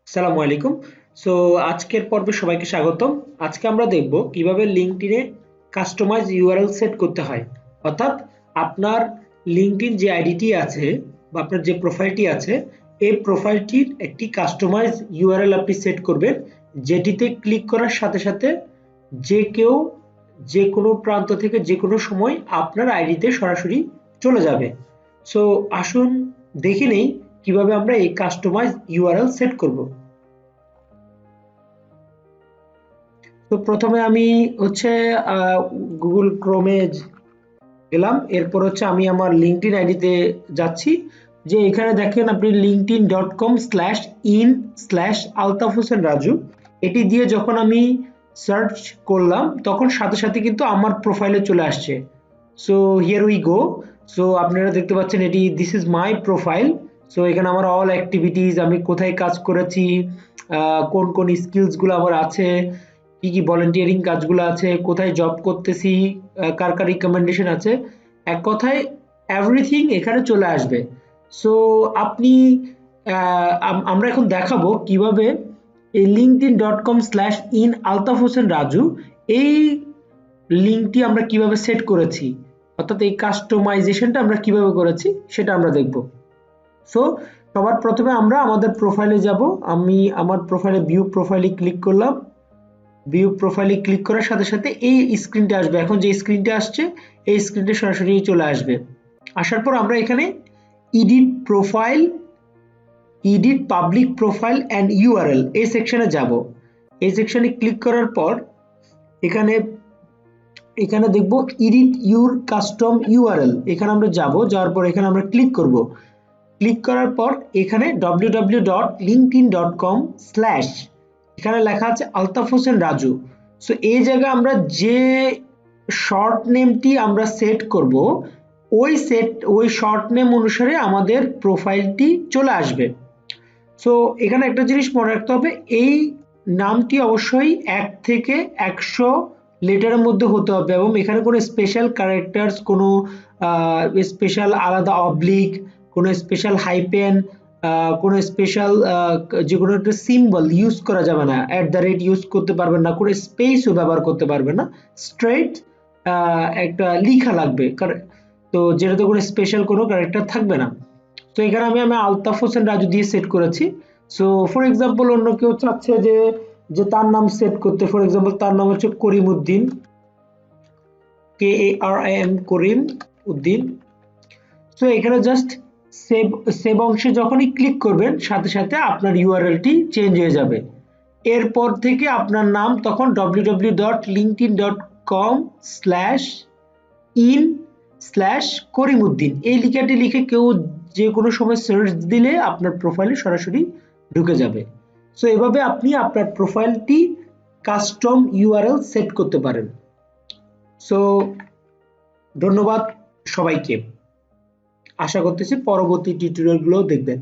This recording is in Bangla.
আসসালামু আলাইকুম। সো আজকের পর্বে সবাইকে স্বাগতম। আজকে আমরা দেখব কিভাবে লিঙ্কডইনে কাস্টমাইজ ইউআরএল সেট করতে হয়। অর্থাৎ আপনার লিঙ্কডইন যে আইডিটি আছে বা আপনার যে প্রোফাইলটি আছে, এই প্রোফাইলটির একটি কাস্টমাইজ ইউআরএল আপনি সেট করবেন, যেটিতে ক্লিক করার সাথে সাথে যে কেউ যে কোনো প্রান্ত থেকে যে কোনো সময় আপনার আইডিতে সরাসরি চলে যাবে। সো আসুন দেখে নেই কিভাবে আমরা এই কাস্টমাইজ ইউআরএল সেট করব। তো প্রথমে আমি হচ্ছে গুগল ক্রোমে গেলাম। এরপর হচ্ছে আমি আমার লিঙ্কডইন আইডিতে যাচ্ছি। যে এখানে দেখেন আপনি linkedin.com/in/আলতাফ হোসেন রাজু, এটি দিয়ে যখন আমি সার্চ করলাম তখন সাথে সাথে কিন্তু আমার প্রোফাইলে চলে আসছে। So here we go. So আপনারা দেখতে পাচ্ছেন এটি this is my profile. So এখানে আমার অল অ্যাক্টিভিটিস, আমি কোথায় কাজ করেছি, কোন কোন স্কিলসগুলো আমার আছে, কি কি ভলেন্টিয়ারিং কাজগুলো আছে, কোথায় জব করতেছি, কার কার রিকমেন্ডেশন আছে, এক কথায় এভরিথিং এখানে চলে আসবে। সো আপনি আমরা এখন দেখাবো কিভাবে এই linkedin.com/in আলতাফ হোসেন রাজু এই লিঙ্কটি আমরা কিভাবে সেট করেছি, অর্থাৎ এই কাস্টমাইজেশনটা আমরা কিভাবে করেছি সেটা আমরা দেখব। সো সবার প্রথমে আমরা আমাদের প্রোফাইলে যাব। আমি আমার প্রোফাইলে ভিউ প্রোফাইলে ক্লিক করলাম। ভিউ প্রোফাইলে ক্লিক করার সাথে সাথে এই স্ক্রিনটা আসবে। এখন যে স্ক্রিনটা আসছে এই স্ক্রিনটা সরাসরি চলে আসবে। আসার পর আমরা এখানে edit profile, edit public profile and URL এই সেকশনে যাব। এই সেকশনে ক্লিক করার পর এখানে এখানে দেখব এডিট ইউর কাস্টম ইউআরএল, এখানে আমরা যাব। যাওয়ার পর এখানে আমরা ক্লিক করব। ক্লিক করার পর এখানে www.linkedin.com/ এখানে লেখা আছে আলতাফ হোসেন রাজু। সো এই জায়গায় আমরা যে শর্ট নেমটি আমরা সেট করব, ওই শর্ট নেম অনুসারে আমাদের প্রোফাইলটি চলে আসবে। সো এখানে একটা জিনিস মনে রাখতে হবে, এই নামটি অবশ্যই 1 থেকে 100 লেটারের মধ্যে হতে হবে এবং এখানে কোনো স্পেশাল ক্যারেক্টার্স, কোনো স্পেশাল আলাদা অবলিক, কোনো স্পেশাল হাইপেন, কোনো স্পেশাল যে কোনো একটা সিম্বল ইউজ করা যাবে না। @ ইউজ করতে পারবেন না, কোনো স্পেসও ব্যবহার করতে পারবেন না। স্ট্রেট একটা লিখা লাগবে, তো যেটাতে কোনো স্পেশাল কোনো ক্যারেক্টার থাকবে না। তো এখানে আমি আলতাফ হোসেন রাজু দিয়ে সেট করেছি। সো ফর এক্সাম্পল অন্য কেউ চাচ্ছে যে যে তার নাম সেট করতে, ফর এক্সাম্পল তার নাম হচ্ছে করিম উদ্দিন, KARIM করিম উদ্দিন। সো এখানে জাস্ট সেভ সেভ অংশে যখনই ক্লিক করবেন সাথে সাথে আপনার ইউআরএলটি চেঞ্জ হয়ে যাবে। এরপর থেকে আপনার নাম তখন www.linkedin.com/in/করিমউদ্দিন এই লিখাটি লিখে কেউ যে কোনো সময় সার্চ দিলে আপনার প্রোফাইলে সরাসরি ঢুকে যাবে। সো এভাবে আপনি আপনার প্রোফাইলটি কাস্টম ইউআরএল সেট করতে পারেন। সো ধন্যবাদ সবাইকে। আশা করতেছি পরবর্তী টিউটোরিয়ালগুলো দেখবেন।